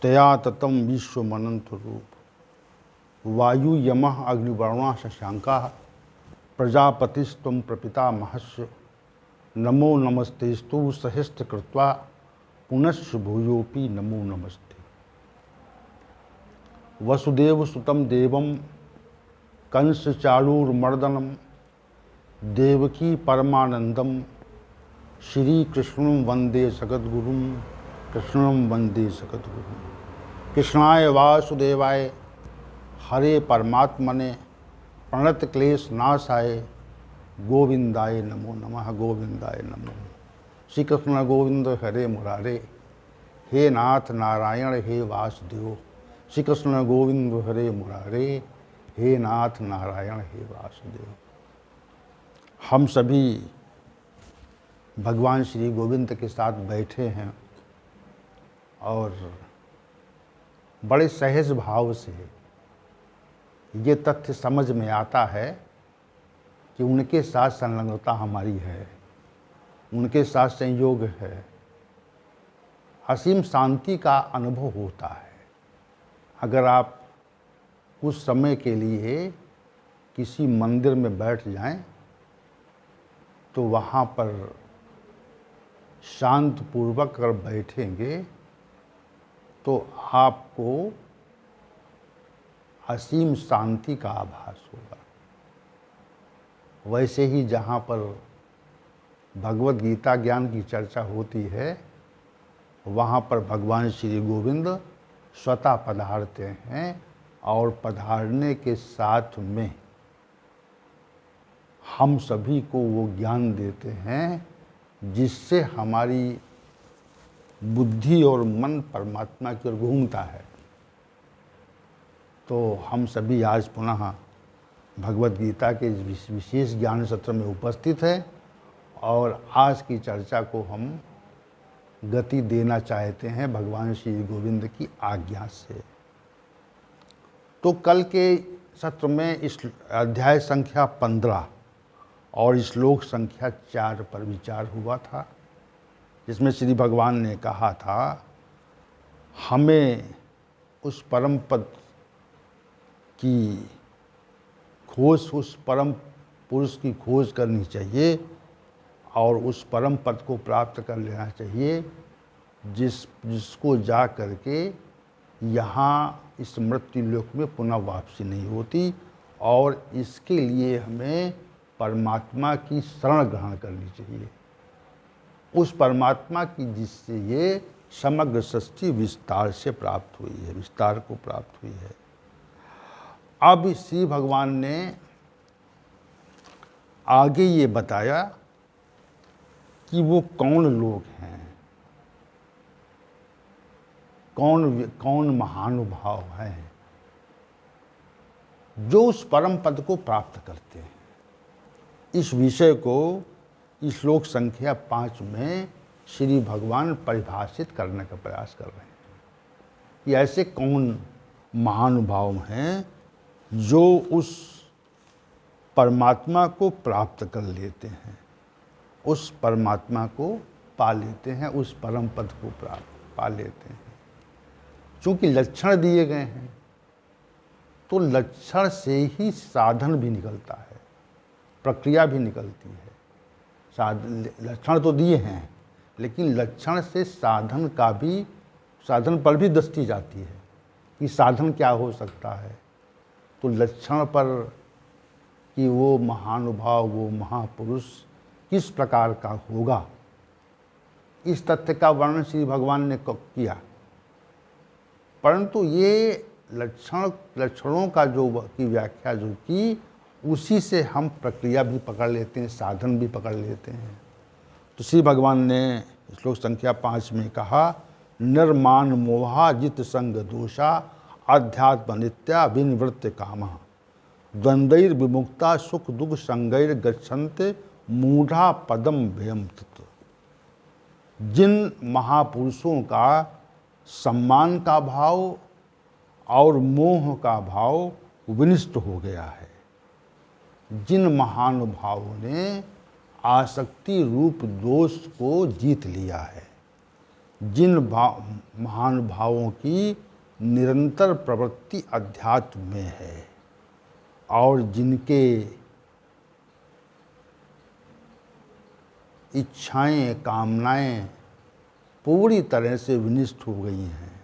तया ततम विश्वमनंत रूप वायु यमः अग्निवर्णा शशांका प्रजापतिस्त्वं प्रपितामहस्य नमो नमस्तेस्तु सहस्त्र कृत्वा पुनश्च भूयोपि नमो नमस्ते। वसुदेव सुतं देवं कंस चाणूरमर्दनं देवकी परमानंदम श्री कृष्णं वंदे जगद्गुरुं कृष्णं वंदे जगद्गुरुं। कृष्णाय वासुदेवाय हरे परमात्मने प्रणत क्लेश नाशाय गोविंदाय नमो नमः। गोविंदाय नमो। श्री कृष्ण गोविंद हरे मुरारे। हे नाथ नारायण हे वासुदेव। श्री कृष्ण गोविंद हरे मुरारे। हे नाथ नारायण हे वासुदेव। हम सभी भगवान श्री गोविंद के साथ बैठे हैं और बड़े सहज भाव से ये तथ्य समझ में आता है कि उनके साथ संलग्नता हमारी है, उनके साथ संयोग है, असीम शांति का अनुभव होता है। अगर आप कुछ समय के लिए किसी मंदिर में बैठ जाएं तो वहाँ पर शांत पूर्वक अगर बैठेंगे तो आपको असीम शांति का आभास होगा। वैसे ही जहाँ पर भगवद गीता ज्ञान की चर्चा होती है वहाँ पर भगवान श्री गोविंद स्वतः पधारते हैं और पधारने के साथ में हम सभी को वो ज्ञान देते हैं जिससे हमारी बुद्धि और मन परमात्मा की ओर घूमता है। तो हम सभी आज पुनः भगवद गीता के विशेष ज्ञान सत्र में उपस्थित हैं और आज की चर्चा को हम गति देना चाहते हैं भगवान श्री गोविंद की आज्ञा से। तो कल के सत्र में इस अध्याय संख्या 15 और श्लोक संख्या 4 पर विचार हुआ था, जिसमें श्री भगवान ने कहा था हमें उस परम पद की खोज, उस परम पुरुष की खोज करनी चाहिए और उस परम पद को प्राप्त कर लेना चाहिए जिसको जा करके यहाँ इस मृत्यु लोक में पुनः वापसी नहीं होती। और इसके लिए हमें परमात्मा की शरण ग्रहण करनी चाहिए, उस परमात्मा की जिससे ये समग्र सृष्टि विस्तार से प्राप्त हुई है, विस्तार को प्राप्त हुई है। अब श्री भगवान ने आगे ये बताया कि वो कौन लोग हैं, कौन महानुभाव हैं जो उस परम पद को प्राप्त करते हैं। इस विषय को इस श्लोक संख्या 5 में श्री भगवान परिभाषित करने का प्रयास कर रहे हैं कि ऐसे कौन महानुभाव हैं जो उस परमात्मा को प्राप्त कर लेते हैं, उस परमात्मा को पा लेते हैं, उस परम पद को पा लेते हैं। चूँकि लक्षण दिए गए हैं तो लक्षण से ही साधन भी निकलता है, प्रक्रिया भी निकलती है। लक्षण तो दिए हैं लेकिन लक्षण से साधन पर भी दृष्टि जाती है कि साधन क्या हो सकता है। तो लक्षण पर कि वो महानुभाव, वो महापुरुष किस प्रकार का होगा, इस तथ्य का वर्णन श्री भगवान ने किया। परंतु ये लक्षणों का की व्याख्या जो की, उसी से हम प्रक्रिया भी पकड़ लेते हैं, साधन भी पकड़ लेते हैं। तो श्री भगवान ने श्लोक संख्या 5 में कहा निर्माण मोहा जित संग दोषा अध्यात्म नित्या विनिवृत्त कामः द्वंद्वैर विमुक्ता सुख दुख संगैर गच्छन्ते मूढ़ा पदम भयम तत्। जिन महापुरुषों का सम्मान का भाव और मोह का भाव विनिष्ट हो गया है, जिन महानुभावों ने आसक्ति रूप दोष को जीत लिया है, जिन महानुभावों की निरंतर प्रवृत्ति अध्यात्म में है और जिनके इच्छाएं कामनाएं पूरी तरह से विनिष्ट हो गई हैं,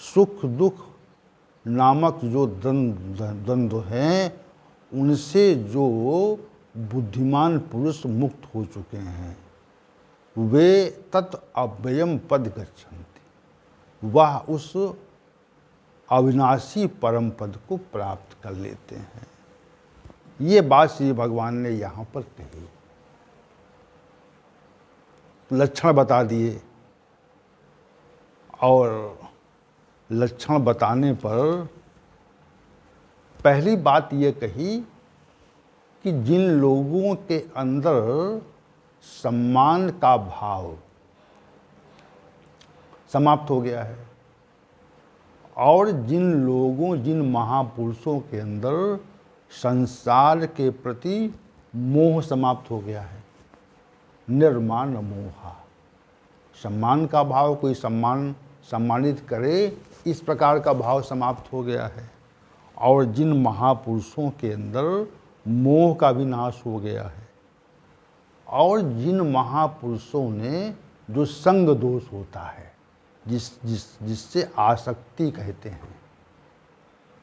सुख दुख नामक जो द्वंद्व हैं उनसे जो बुद्धिमान पुरुष मुक्त हो चुके हैं वे तत् अव्ययम पद गच्छन्ति, वह उस अविनाशी परम पद को प्राप्त कर लेते हैं। ये बात श्री भगवान ने यहाँ पर कही, लक्षण बता दिए और लक्षण बताने पर पहली बात ये कही कि जिन लोगों के अंदर सम्मान का भाव समाप्त हो गया है और जिन महापुरुषों के अंदर संसार के प्रति मोह समाप्त हो गया है, निर्माण मोहा, सम्मान का भाव, कोई सम्मानित करे इस प्रकार का भाव समाप्त हो गया है और जिन महापुरुषों के अंदर मोह का भी नाश हो गया है और जिन महापुरुषों ने जो संग दोष होता है जिससे आसक्ति कहते हैं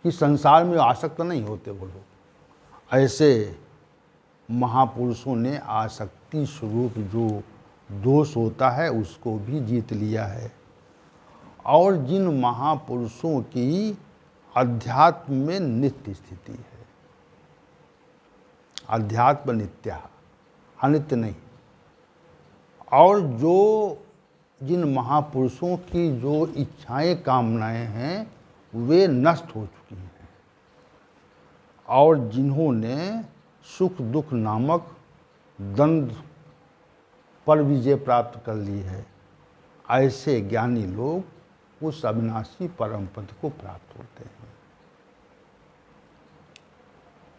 कि संसार में आसक्त नहीं होते वो लोग, ऐसे महापुरुषों ने आसक्ति स्वरूप जो दोष होता है उसको भी जीत लिया है और जिन महापुरुषों की अध्यात्म में नित्य स्थिति है, अध्यात्म नित्य अनित्य नहीं, और जो जिन महापुरुषों की जो इच्छाएं कामनाएं हैं वे नष्ट हो चुकी हैं और जिन्होंने सुख दुख नामक द्वंद्व पर विजय प्राप्त कर ली है, ऐसे ज्ञानी लोग उस अविनाशी परम पद को प्राप्त होते हैं।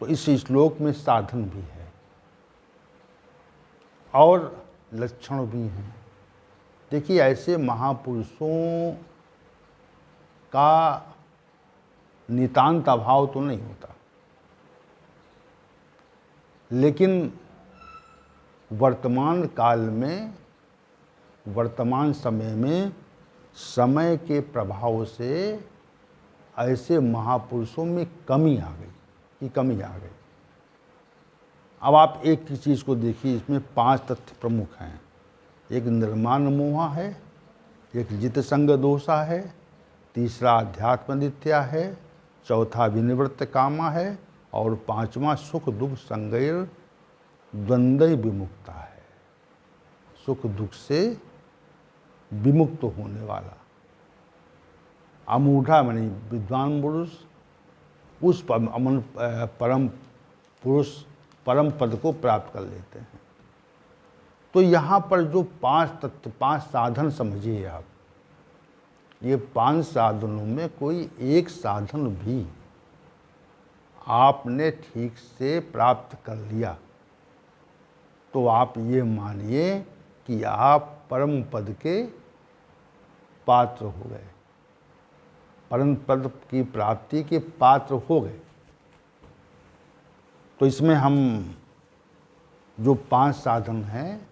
तो इस श्लोक में साधन भी है और लक्षण भी हैं। देखिए, ऐसे महापुरुषों का नितांत अभाव तो नहीं होता, लेकिन वर्तमान काल में, वर्तमान समय में समय के प्रभाव से ऐसे महापुरुषों में कमी आ गई, ये कमी आ गई। अब आप एक ही चीज़ को देखिए, इसमें 5 तथ्य प्रमुख हैं। एक निर्माण मोहा है, एक जित संग दोषा है, तीसरा अध्यात्म नित्या है, चौथा विनिवृत्त कामा है और 5वां सुख दुख संगैर द्वंद्व विमुक्ता है, सुख दुख से विमुक्त होने वाला। अमूढ़ा मानी विद्वान पुरुष उस परम पुरुष परम पद को प्राप्त कर लेते हैं। तो यहाँ पर जो 5 तत्व, 5 साधन समझिए आप, ये 5 साधनों में कोई एक साधन भी आपने ठीक से प्राप्त कर लिया तो आप ये मानिए कि आप परम पद के पात्र हो गए, परम पद की प्राप्ति के पात्र हो गए। तो इसमें हम जो 5 साधन हैं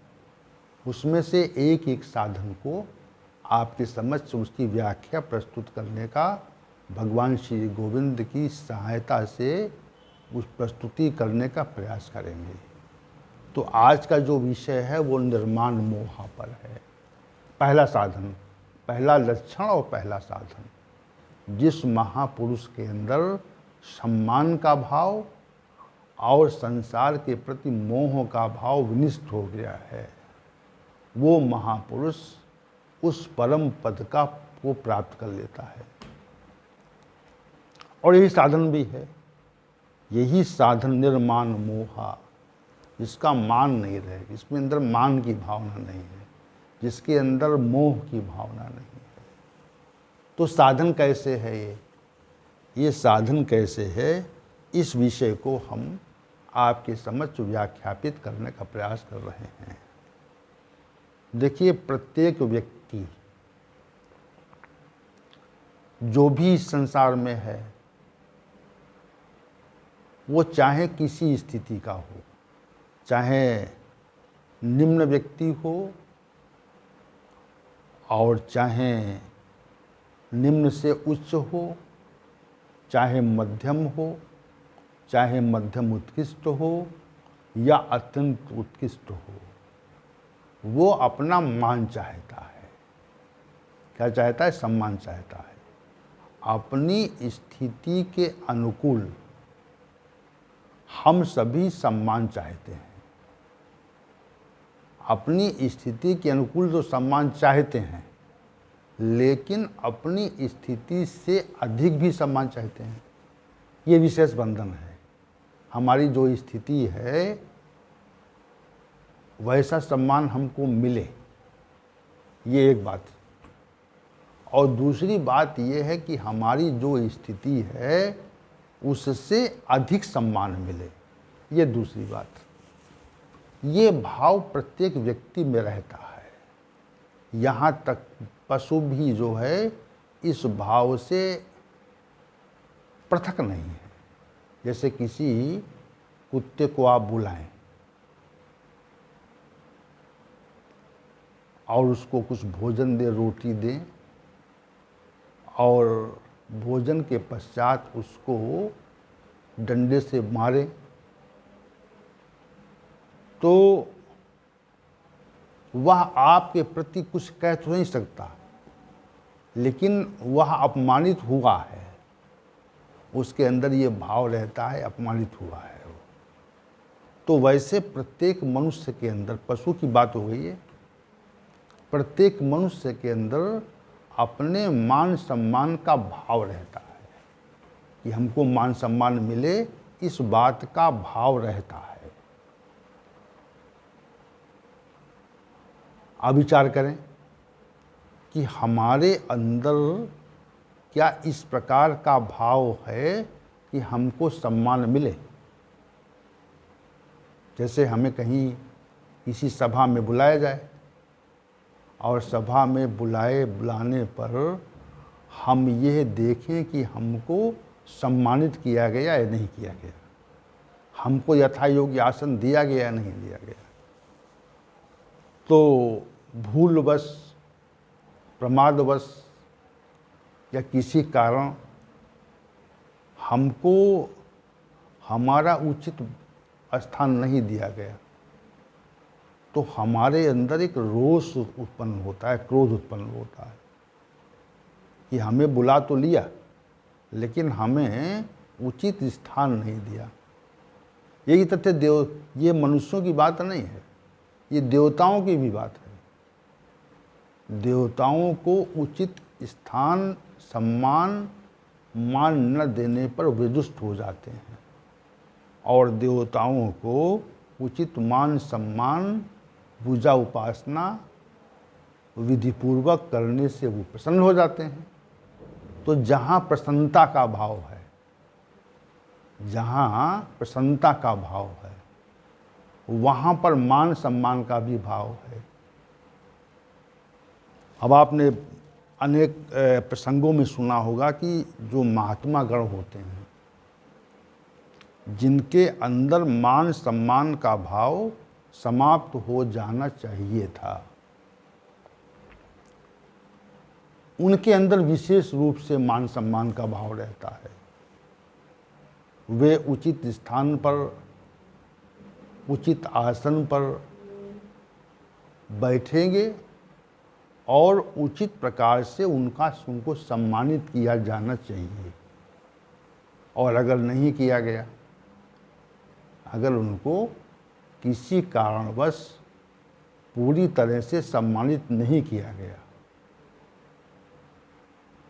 उसमें से एक एक साधन को आपके समक्ष उसकी व्याख्या प्रस्तुत करने का भगवान श्री गोविंद की सहायता से उस प्रस्तुति करने का प्रयास करेंगे। तो आज का जो विषय है वो निर्माण मोह पर है। पहला साधन, पहला लक्षण और पहला साधन, जिस महापुरुष के अंदर सम्मान का भाव और संसार के प्रति मोह का भाव विनिष्ट हो गया है, वो महापुरुष उस परम पद का वो प्राप्त कर लेता है। और यही साधन भी है, यही साधन निर्माण मोहा, जिसका मान नहीं रहे, इसमें अंदर मान की भावना नहीं है, जिसके अंदर मोह की भावना नहीं है। तो साधन कैसे है ये साधन कैसे है, इस विषय को हम आपके समक्ष व्याख्यापित करने का प्रयास कर रहे हैं। देखिए, प्रत्येक व्यक्ति जो भी इस संसार में है, वो चाहे किसी स्थिति का हो, चाहे निम्न व्यक्ति हो और चाहे निम्न से उच्च हो, चाहे मध्यम हो, चाहे मध्यम उत्कृष्ट हो या अत्यंत उत्कृष्ट हो, वो अपना मान चाहता है। क्या चाहता है? सम्मान चाहता है। अपनी स्थिति के अनुकूल हम सभी सम्मान चाहते हैं। अपनी स्थिति के अनुकूल तो सम्मान चाहते हैं, लेकिन अपनी स्थिति से अधिक भी सम्मान चाहते हैं। ये विशेष बंधन है। हमारी जो स्थिति है वैसा सम्मान हमको मिले, ये एक बात। और दूसरी बात ये है कि हमारी जो स्थिति है उससे अधिक सम्मान मिले, ये दूसरी बात। ये भाव प्रत्येक व्यक्ति में रहता है। यहाँ तक पशु भी जो है इस भाव से पृथक नहीं है। जैसे किसी कुत्ते को आप बुलाएं और उसको कुछ भोजन दें, रोटी दें, और भोजन के पश्चात उसको डंडे से मारें, तो वह आपके प्रति कुछ कह तो नहीं सकता, लेकिन वह अपमानित हुआ है। उसके अंदर ये भाव रहता है, अपमानित हुआ है वो। तो वैसे प्रत्येक मनुष्य के अंदर, पशु की बात हो गई है, प्रत्येक मनुष्य के अंदर अपने मान सम्मान का भाव रहता है कि हमको मान सम्मान मिले, इस बात का भाव रहता है। अब विचार करें कि हमारे अंदर क्या इस प्रकार का भाव है कि हमको सम्मान मिले। जैसे हमें कहीं किसी सभा में बुलाया जाए और सभा में बुलाने पर हम यह देखें कि हमको सम्मानित किया गया या नहीं किया गया, हमको यथा योग्य आसन दिया गया या नहीं दिया गया। तो भूलवश, प्रमादवश या किसी कारण हमको हमारा उचित स्थान नहीं दिया गया, तो हमारे अंदर एक रोष उत्पन्न होता है, क्रोध उत्पन्न होता है कि हमें बुला तो लिया लेकिन हमें उचित स्थान नहीं दिया। यही तथ्य ये मनुष्यों की बात नहीं है, ये देवताओं की भी बात है। देवताओं को उचित स्थान, सम्मान, मान न देने पर वे दुष्ट हो जाते हैं, और देवताओं को उचित मान सम्मान, पूजा उपासना विधिपूर्वक करने से वो प्रसन्न हो जाते हैं। तो जहाँ प्रसन्नता का भाव है, जहाँ प्रसन्नता का भाव है, वहाँ पर मान सम्मान का भी भाव है। अब आपने अनेक प्रसंगों में सुना होगा कि जो महात्मा गण होते हैं, जिनके अंदर मान सम्मान का भाव समाप्त हो जाना चाहिए था, उनके अंदर विशेष रूप से मान सम्मान का भाव रहता है। वे उचित स्थान पर, उचित आसन पर बैठेंगे और उचित प्रकार से उनको सम्मानित किया जाना चाहिए। और अगर नहीं किया गया, अगर उनको किसी कारणवश पूरी तरह से सम्मानित नहीं किया गया,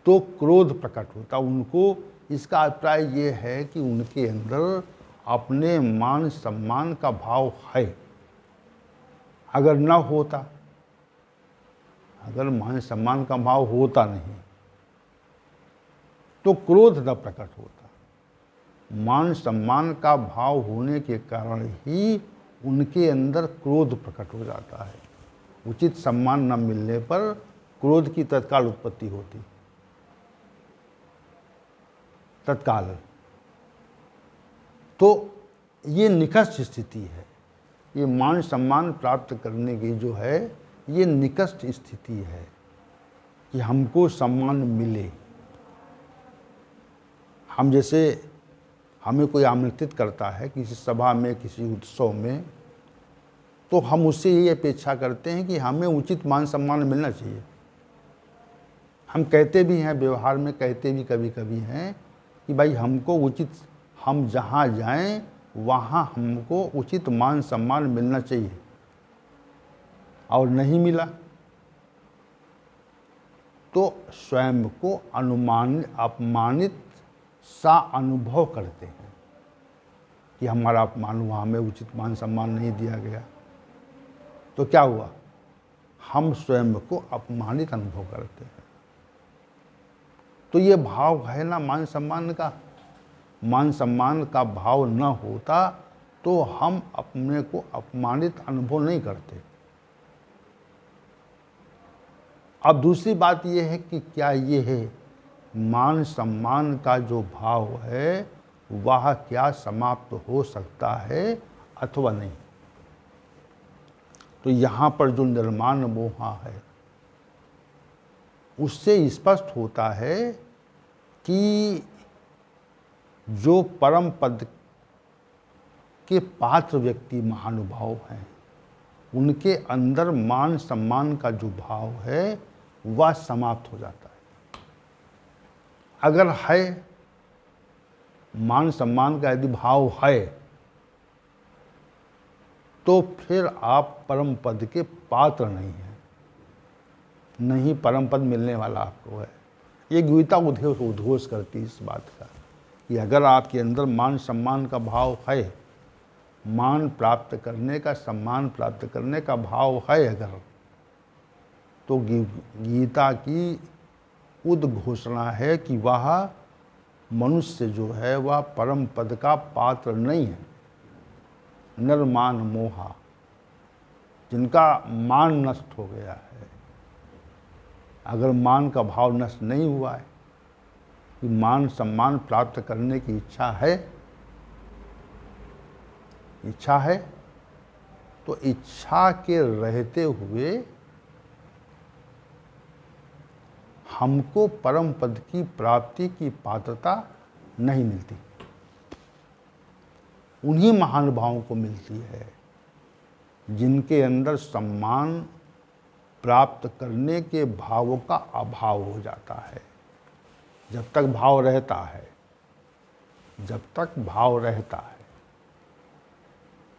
तो क्रोध प्रकट होता। उनको इसका अभिप्राय ये है कि उनके अंदर अपने मान सम्मान का भाव है। अगर न होता, अगर मान सम्मान का भाव होता नहीं, तो क्रोध न प्रकट होता। मान सम्मान का भाव होने के कारण ही उनके अंदर क्रोध प्रकट हो जाता है। उचित सम्मान न मिलने पर क्रोध की तत्काल उत्पत्ति होती, तत्काल। तो ये निकष्ट स्थिति है, ये मान सम्मान प्राप्त करने की जो है ये निकष्ट स्थिति है कि हमको सम्मान मिले। हम जैसे हमें कोई आमंत्रित करता है किसी सभा में, किसी उत्सव में, तो हम उससे ये अपेक्षा करते हैं कि हमें उचित मान सम्मान मिलना चाहिए। हम कहते भी हैं, व्यवहार में कहते भी कभी कभी हैं कि भाई हमको उचित, हम जहाँ जाएं वहाँ हमको उचित मान सम्मान मिलना चाहिए, और नहीं मिला तो स्वयं को अपमानित सा अनुभव करते हैं कि हमारा अपमान हुआ, हमें उचित मान सम्मान नहीं दिया गया। तो क्या हुआ, हम स्वयं को अपमानित अनुभव करते हैं। तो ये भाव है ना मान सम्मान का। मान सम्मान का भाव न होता तो हम अपने को अपमानित अनुभव नहीं करते। अब दूसरी बात यह है कि क्या ये है मान सम्मान का जो भाव है वह क्या समाप्त हो सकता है अथवा नहीं। तो यहाँ पर जो निर्माण मोह है उससे स्पष्ट होता है कि जो परम पद के पात्र व्यक्ति महानुभाव हैं उनके अंदर मान सम्मान का जो भाव है वह समाप्त हो जाता है। अगर है मान सम्मान का यदि भाव है तो फिर आप परम पद के पात्र नहीं हैं, नहीं परम पद मिलने वाला आपको है। ये गीता उद्घोष करती है इस बात का कि अगर आपके अंदर मान सम्मान का भाव है, मान प्राप्त करने का, सम्मान प्राप्त करने का भाव है अगर, तो गीता की उद्घोषणा है कि वह मनुष्य जो है वह परम पद का पात्र नहीं है। निर्मान मोहा, जिनका मान नष्ट हो गया है। अगर मान का भाव नष्ट नहीं हुआ है कि मान सम्मान प्राप्त करने की इच्छा है तो इच्छा के रहते हुए हमको परम पद की प्राप्ति की पात्रता नहीं मिलती। उन्हीं महानुभावों को मिलती है जिनके अंदर सम्मान प्राप्त करने के भाव का अभाव हो जाता है। जब तक भाव रहता है, जब तक भाव रहता है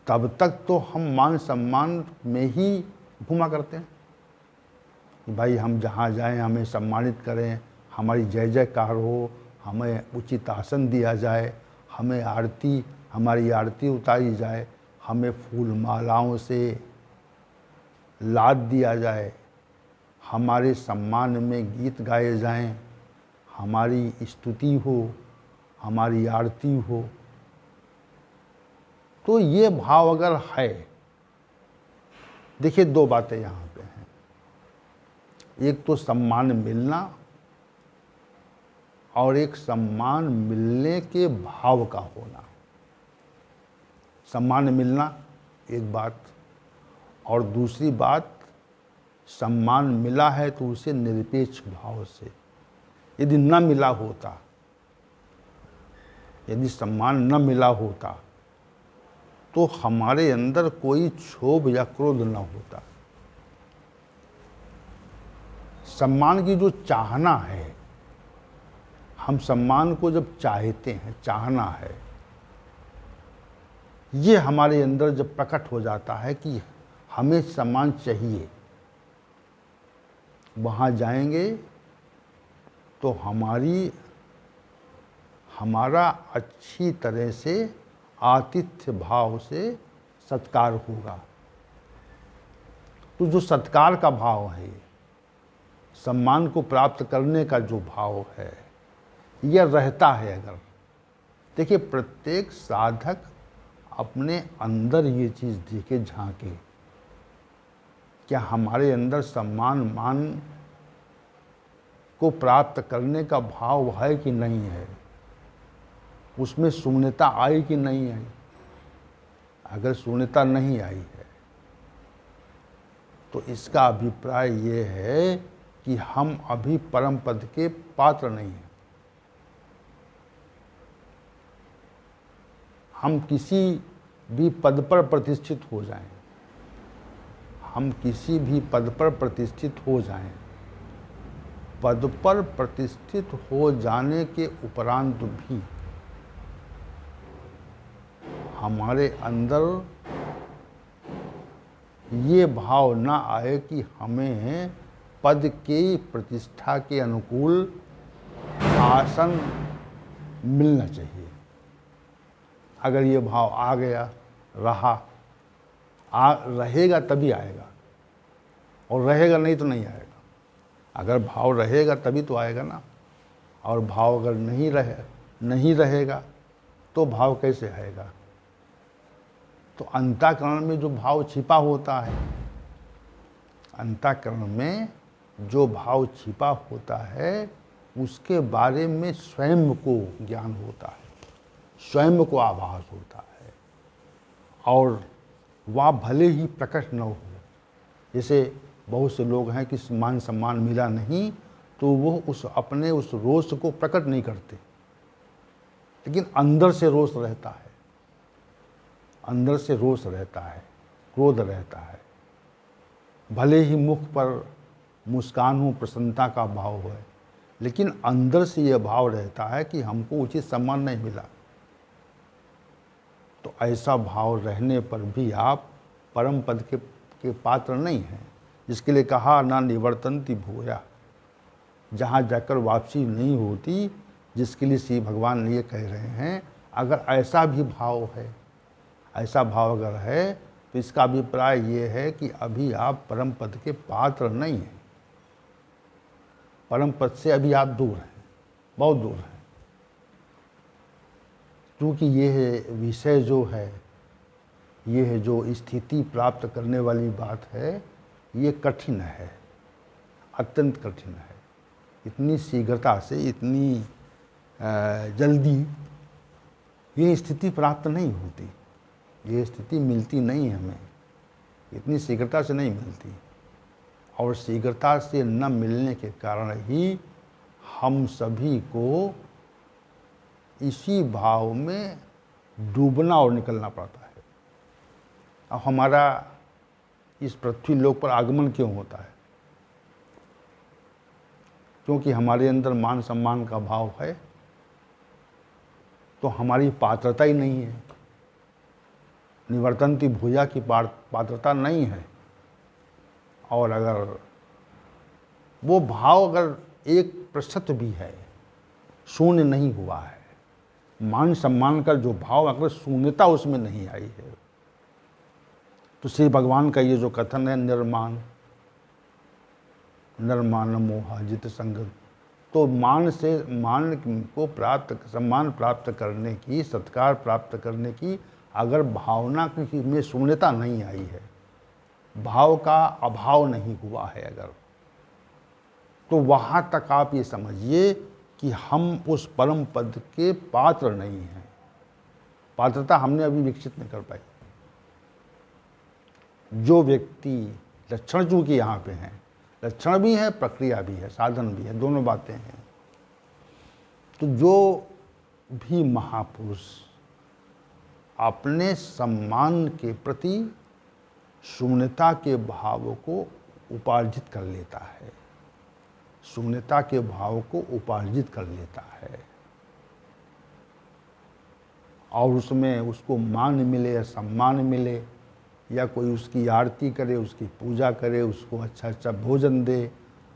तब तक तो हम मान सम्मान में ही घुमा करते हैं कि भाई हम जहाँ जाएं हमें सम्मानित करें, हमारी जय जयकार हो, हमें उचित आसन दिया जाए, हमें हमारी आरती उतारी जाए, हमें फूल मालाओं से लाद दिया जाए, हमारे सम्मान में गीत गाए जाएं, हमारी स्तुति हो, हमारी आरती हो। तो ये भाव अगर है, देखिए दो बातें यहाँ पे हैं। एक तो सम्मान मिलना और एक सम्मान मिलने के भाव का होना। सम्मान मिलना एक बात, और दूसरी बात सम्मान मिला है तो उसे निरपेक्ष भाव से। यदि न मिला होता, यदि सम्मान न मिला होता तो हमारे अंदर कोई क्षोभ या क्रोध न होता। सम्मान की जो चाहना है, हम सम्मान को जब चाहते हैं, चाहना है, ये हमारे अंदर जब प्रकट हो जाता है कि हमें सम्मान चाहिए, वहाँ जाएंगे तो हमारा अच्छी तरह से आतिथ्य भाव से सत्कार होगा। तो जो सत्कार का भाव है, सम्मान को प्राप्त करने का जो भाव है, यह रहता है। अगर देखिए प्रत्येक साधक अपने अंदर ये चीज़ देखे, झांके क्या हमारे अंदर सम्मान मान को प्राप्त करने का भाव है कि नहीं है? उसमें शून्यता आई कि नहीं आई? अगर शून्यता नहीं आई है तो इसका अभिप्राय ये है कि हम अभी परम पद के पात्र नहीं हैं। हम किसी भी पद पर प्रतिष्ठित हो जाएं, हम किसी भी पद पर प्रतिष्ठित हो जाएं, पद पर प्रतिष्ठित हो जाने के उपरांत भी हमारे अंदर ये भाव ना आए कि हमें पद की प्रतिष्ठा के अनुकूल आसन मिलना चाहिए। अगर ये भाव आ गया, रहेगा तभी आएगा, और रहेगा नहीं तो नहीं आएगा। अगर भाव रहेगा तभी तो आएगा ना, और भाव अगर नहीं रहेगा तो भाव कैसे आएगा? तो अंतःकरण में जो भाव छिपा होता है, अंतःकरण में जो भाव छिपा होता है, उसके बारे में स्वयं को ज्ञान होता है, स्वयं को आभास होता है, और वह भले ही प्रकट न हो। जैसे बहुत से लोग हैं कि मान सम्मान मिला नहीं तो वो अपने उस रोष को प्रकट नहीं करते, लेकिन अंदर से रोष रहता है, अंदर से रोष रहता है, क्रोध रहता है। भले ही मुख पर मुस्कान हो, प्रसन्नता का भाव हो, लेकिन अंदर से यह भाव रहता है कि हमको उचित सम्मान नहीं मिला। तो ऐसा भाव रहने पर भी आप परम पद के पात्र नहीं हैं, जिसके लिए कहा ना निवर्तन्ति भूया, जहाँ जाकर वापसी नहीं होती, जिसके लिए श्री भगवान ये कह रहे हैं। अगर ऐसा भी भाव है, ऐसा भाव अगर है, तो इसका अभिप्राय ये है कि अभी आप परम पद के पात्र नहीं हैं, परम पद से अभी आप दूर हैं, बहुत दूर हैं। क्योंकि ये विषय जो है, ये है जो स्थिति प्राप्त करने वाली बात है, ये कठिन है, अत्यंत कठिन है। इतनी शीघ्रता से, इतनी जल्दी ये स्थिति प्राप्त नहीं होती, ये स्थिति मिलती नहीं हमें, इतनी शीघ्रता से नहीं मिलती। और शीघ्रता से न मिलने के कारण ही हम सभी को इसी भाव में डूबना और निकलना पड़ता है। अब हमारा इस पृथ्वी लोक पर आगमन क्यों होता है? क्योंकि हमारे अंदर मान सम्मान का भाव है, तो हमारी पात्रता ही नहीं है, निवर्तन्ति भूया की पात्रता नहीं है। और अगर वो भाव अगर 1% भी है, शून्य नहीं हुआ है, मान सम्मान का जो भाव अगर शून्यता उसमें नहीं आई है, तो श्री भगवान का ये जो कथन है, निर्मान मोहा जित संगत, तो मान को सम्मान प्राप्त करने की, सत्कार प्राप्त करने की अगर भावना की में शून्यता नहीं आई है, भाव का अभाव नहीं हुआ है अगर, तो वहाँ तक आप ये समझिए कि हम उस परम पद के पात्र नहीं हैं। पात्रता हमने अभी विकसित नहीं कर पाई। जो व्यक्ति, लक्षण चूँकि यहाँ पे हैं, लक्षण भी है, प्रक्रिया भी है, साधन भी है, दोनों बातें हैं। तो जो भी महापुरुष अपने सम्मान के प्रति शून्यता के भाव को उपार्जित कर लेता है, शून्यता के भाव को उपार्जित कर लेता है, और उसमें उसको मान मिले या सम्मान मिले, या कोई उसकी आरती करे, उसकी पूजा करे, उसको अच्छा अच्छा भोजन दे,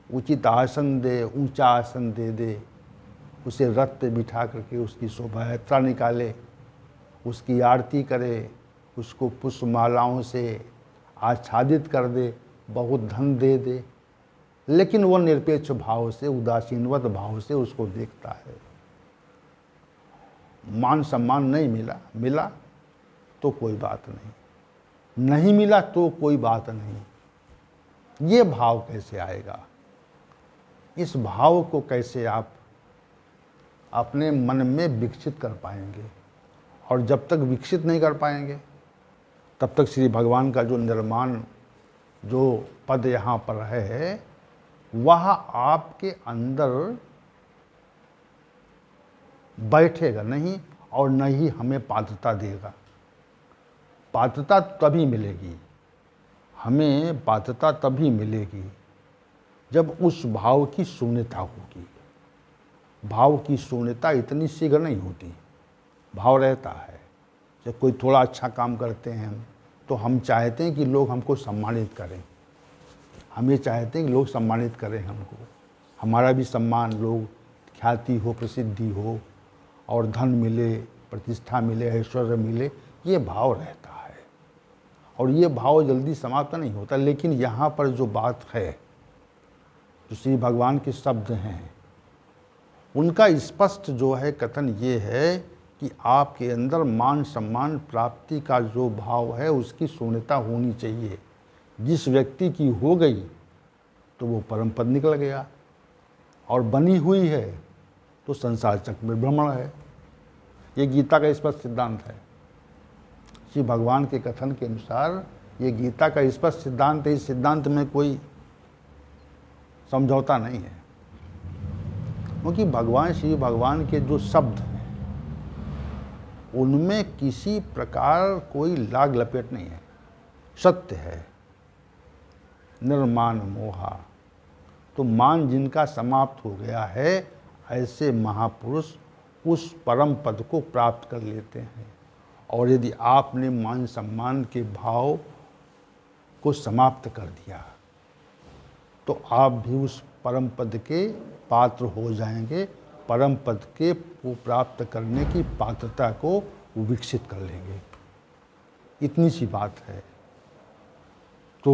उचित आसन दे, ऊंचा आसन दे, उसे रथ पे बिठा करके उसकी शोभा यात्रा निकाले, उसकी आरती करे, उसको पुष्पमालाओं से आच्छादित कर दे, बहुत धन दे, लेकिन वो निरपेक्ष भाव से, उदासीनवत भाव से उसको देखता है। मान सम्मान नहीं मिला तो कोई बात नहीं मिला तो कोई बात नहीं, ये भाव कैसे आएगा? इस भाव को कैसे आप अपने मन में विकसित कर पाएंगे? और जब तक विकसित नहीं कर पाएंगे तब तक श्री भगवान का जो निर्माण जो पद यहाँ पर है वह आपके अंदर बैठेगा नहीं और न ही हमें पात्रता देगा। पात्रता तभी मिलेगी, हमें पात्रता तभी मिलेगी जब उस भाव की शून्यता होगी। भाव की शून्यता इतनी शीघ्र नहीं होती, भाव रहता है। जब कोई थोड़ा अच्छा काम करते हैं तो हम चाहते हैं कि लोग हमको सम्मानित करें, हम ये चाहते हैं कि लोग सम्मानित करें हमको, हमारा भी सम्मान, लोग ख्याति हो, प्रसिद्धि हो और धन मिले, प्रतिष्ठा मिले, ऐश्वर्य मिले, ये भाव रहता है। और ये भाव जल्दी समाप्त नहीं होता। लेकिन यहाँ पर जो बात है, जो श्री भगवान के शब्द हैं, उनका स्पष्ट जो है कथन ये है कि आपके अंदर मान सम्मान प्राप्ति का जो भाव है उसकी शून्यता होनी चाहिए। जिस व्यक्ति की हो गई तो वो परम पद निकल गया, और बनी हुई है तो संसार चक्र में भ्रमण है। ये गीता का स्पष्ट सिद्धांत है। श्री भगवान के कथन के अनुसार ये गीता का स्पष्ट सिद्धांत है। इस सिद्धांत में कोई समझौता नहीं है, क्योंकि भगवान श्री भगवान के जो शब्द हैं उनमें किसी प्रकार कोई लाग लपेट नहीं है। सत्य है, निर्मान मोहा। तो मान जिनका समाप्त हो गया है, ऐसे महापुरुष उस परम पद को प्राप्त कर लेते हैं। और यदि आपने मान सम्मान के भाव को समाप्त कर दिया तो आप भी उस परम पद के पात्र हो जाएंगे। परम पद के को प्राप्त करने की पात्रता को विकसित कर लेंगे। इतनी सी बात है। तो